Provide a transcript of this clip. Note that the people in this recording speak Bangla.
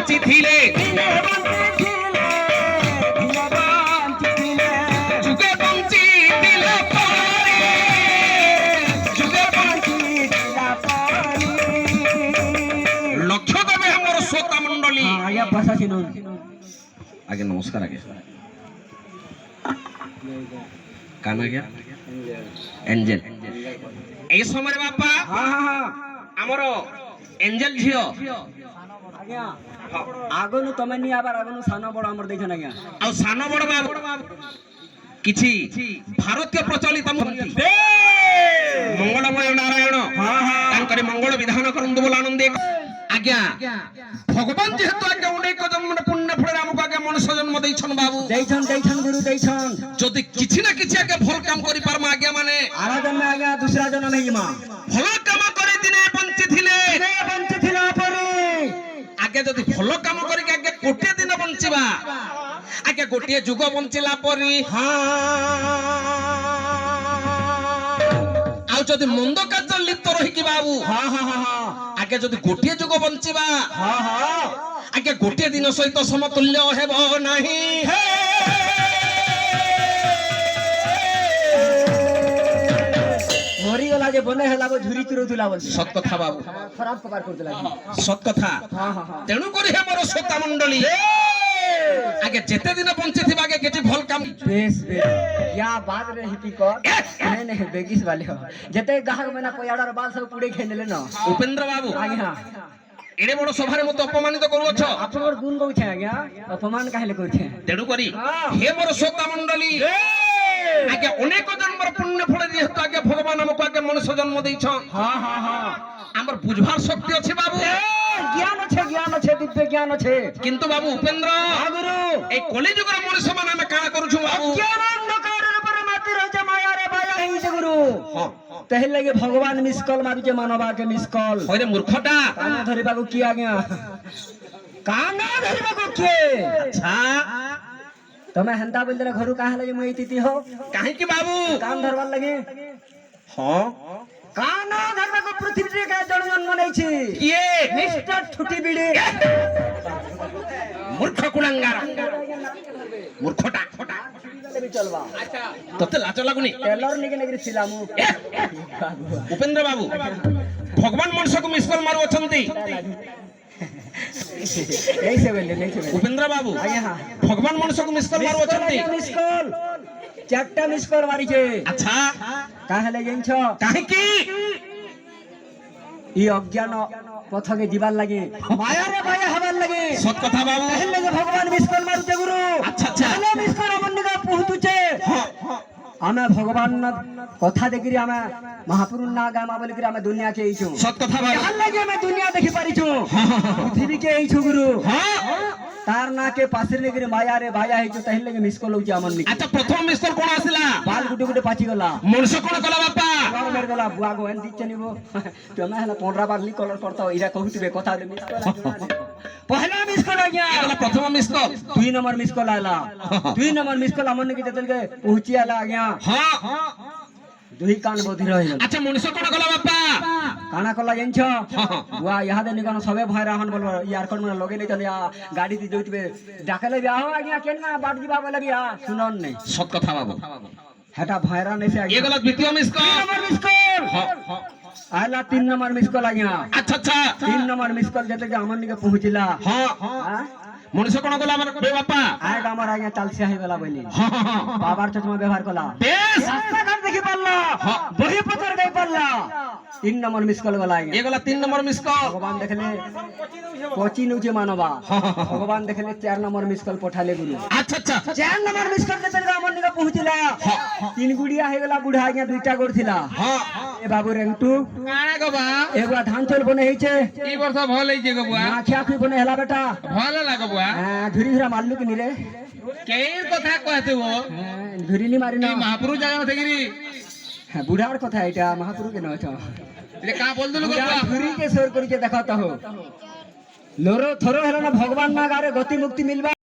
ବଞ୍ଚିଥିଲେ ଯୁଗେ ବଞ୍ଚିଥିଲା ପରେ ଯୁଗେ ଲକ୍ଷ୍ୟ ଦେବେ ଆମର ଶ୍ରୋତା ମଣ୍ଡଳୀ। ଆଜ୍ଞା ଭାଷା ଚିହ୍ନ ଆଜ୍ଞା ନମସ୍କାର ଆଜ୍ଞା କାନ ଆଜ୍ଞା ଏଞ୍ଜେଲ এই সময় বাপা আমার এঞ্জেল ঝিও আজ্ঞা আগনু তুমি নি আবার আগনু সানো বড় আমার দেখেন আজ্ঞা আর সানো বড় বাবু কিছু ভারতীয় প্রচলিত মঙ্গলময় নারায়ণ তাঙ্করি মঙ্গল বিধান করন্তু বলে আনন্দে আজ্ঞা ভগবান যেহেতু আজ্ঞা অনেক জন্মের পুণ্য ফলে আমাকে আজ্ঞা মনুষ্য জন্ম দেইছন বাবু দেইছন গুরু দেইছন যদি কিছু না কিছু আজ্ঞা ভাল কাম করি পারমা আজ্ঞা মানে আরা জন্মে আজ্ঞা দুসরা জন্ম নেই মা ভাল কাম করে দিনে বঞ্চিছিলে পরে আজ্ঞা যদি ভাল কাম করি আজ্ঞা কোটিয়ে দিন বঞ্চিবা আজ্ঞা গোটিয়ে যুগ বঞ্চিলা পরি ଆଉ ଯଦି ମନ୍ଦ କାର୍ଯ୍ୟ ଲିପ୍ତ ରହିକି ବାବୁ ଆଜ୍ଞା ଯଦି ଗୋଟିଏ ଯୁଗ ବଞ୍ଚିବା ଆଜ୍ଞା ଗୋଟିଏ ଦିନ ସହିତ ସମତୁଲ୍ୟ ହେବ ନାହିଁ। মরিগলা যে বনে হেলা ঝুরি চুরুলা বলছে সত কথা বাবু খারাপ প্রকার করতেলা সত কথা তেণু করে আমার শ্রোতা মণ্ডলী আগে যেতে দিন বঞ্চিথিবা আগে কিছু ভাল কাম বেশ ইয়া বাদ রে হিপি কর নে বেগিস वाले हो যেতে গাহক মেনা পয়াড়ার বাল সব পুড়ে খেয়ে নিলে না উপেন্দ্র বাবু আজ্ঞা এড়ে বড় সভার মতো অপমানিত করুছ আপনার গুণ কইছে আজ্ঞা অপমান কাহিলে কইছে তেণু করি হে মোর শ্রোতা মণ্ডলী আগে অনেক জন্মর পুণ্য ফলে যেহেতু আগে ভগবান আমাকে আগে মনুষ্য জন্ম দিয়েছ আমার বুঝবার শক্তি আছে বাবু জ্ঞান আছে দিব্য জ্ঞান আছে কিন্তু বাবু উপেন্দ্র গুরু এই কলিযুগের মনুষ্য মানে আমি কানা করুছু বাবু জ্ঞান অন্ধকারের উপরে মাতি রয়েছে মায়ারে বায়া হইছে গুরু তাহলে লাগে ভগবান মিসকল মারুছে মানবাকে মিসকল হইরে মূর্খটা কানা ধরিবাকু কি আজ্ঞা কানা ধরিবাকু কি আচ্ছা তুমি হেন্তা বললে ঘরু কাহা লাগে মই তিতি হো কাহিকি বাবু কান ধরবার লাগে হ্যাঁ কানা ধরবাকু পৃথিবীতে কে জন জন্ম নেইছি কিয়ে মিস্টার ছুটি বিড়ি মূর্খ কুলাঙ্গার মূর্খটা চলবা আচ্ছা তোতে লাজ লাগুনি টেলর নিকে নেগরি ছিলামু উপেন্দ্র বাবু ভগবান মনুষ্যକୁ মিসকল মারু অছন্তি এই সে বললে উপেন্দ্র বাবু আজ্ঞা ভগবান মনুষ্যକୁ মিসকল মারু অছন্তি মিসকল চারটা মিসকল মারিছে আচ্ছা কাহলে জানছ কাহিকি ই অজ্ঞান পথকে যাবার লাগে মায়ারে মায়া হবার লাগে সত কথা বাবু তাহলে যে ভগবান মিসকল মারুছে গুরু আচ্ছা আচ্ছা তাহলে মিসকল আমন নিগা পহুতুছে আমি ভগবান কথা দেখি আমি মহাপুরুষ না গামা বলি করে আমি দুনিয়া কে এইছু সত কথা বাবু যার লাগে আমি দুনিয়া দেখি পারিছু পৃথিবী কে এইছু গুরু তার না কে পাশের লেগে মায়ারে ভায়া হইছু তাহলে লাগে মিসকল হউছে আমন নিগা আচ্ছা প্রথম মিসকল কোন আসিলা বাল গুটে গুটে পাচি গলা মনুষ্য কোন কলা বাপা আর মেরে গলা বুয়া গো এন দিচ্ছে নিব তুমি হলা 15 বারলি কলর করতাও ইরা কহুতিবে কথা দে মিসকল পহলা মিসকল আজ্ঞা এগুলা প্রথম মিসকল 2 নম্বর মিসকল আলা 2 নম্বর মিসকল আমন নিকে যেতলকে পৌঁছি আলা আজ্ঞা হ্যাঁ দুই কান বধির হইল আচ্ছা মনুষ্য কোন কলা বাপা কানা কলা জানছ বুয়া ইহাদে নিকন সবে ভয় রাহন বলবো ইয়ার কোন মানে লগে নেই চলে গাড়ি দি যাইতবে ডাকলে বিয়া হো আজ্ঞা কেন না বাট দিবা বলে বিয়া শুনন নাই সত কথা বাবু হেটা ভয়রা নেছে আজ্ঞা এগুলা দ্বিতীয় মিসকল 3 নম্বর মিসকল আলা 3 নম্বর মিসকল আজ্ঞা আচ্ছা আচ্ছা 3 নম্বর মিসকল যেতে আমন নিকে পৌঁছিলা হ্যাঁ মনুষ্য কোন কলা আমার বে বাপা আয় আমার আজ্ঞা চালসি আই বেলা বলি বাবার চশমা ব্যবহার কলা বেশ রাস্তাঘাট দেখি পারলা বহি পথর গাই পারলা 3 নম্বর মিসকল গলা আজ্ঞা এগুলা 3 নম্বর মিসকল ভগবান দেখলে কোচি নুচে মানবা ভগবান দেখলে 4 নম্বর মিসকল পঠালে গুরু আচ্ছা আচ্ছা 4 নম্বর মিসকল যেতে আমন নিকে পৌঁছিলা 3 গুড়িয়া হই গলা বুড়া আজ্ঞা দুইটা করছিলা হ্যাঁ এ বাবু রেংটু কানা গো বা এগুলা ধান চল বনে হইছে এই বর্ষ ভাল হইছে গো বুয়া না খিয়া খুই বনে হেলা বেটা ভাল লাগো বুয়া ধুরি ধরা মারলু কি নিরে কের কথা কইতে ও ধুরিনি মারি না এই মহাপুরুষ জায়গা থেকি হ্যাঁ বুড়ার কথা এটা মহাপুরু কে নয় এটা কা বল দিলু গো বুয়া ধুরি কে সর করিকে দেখাতা হো লোরো থরো হেলা না ভগবান না গারে গতি মুক্তি মিলবা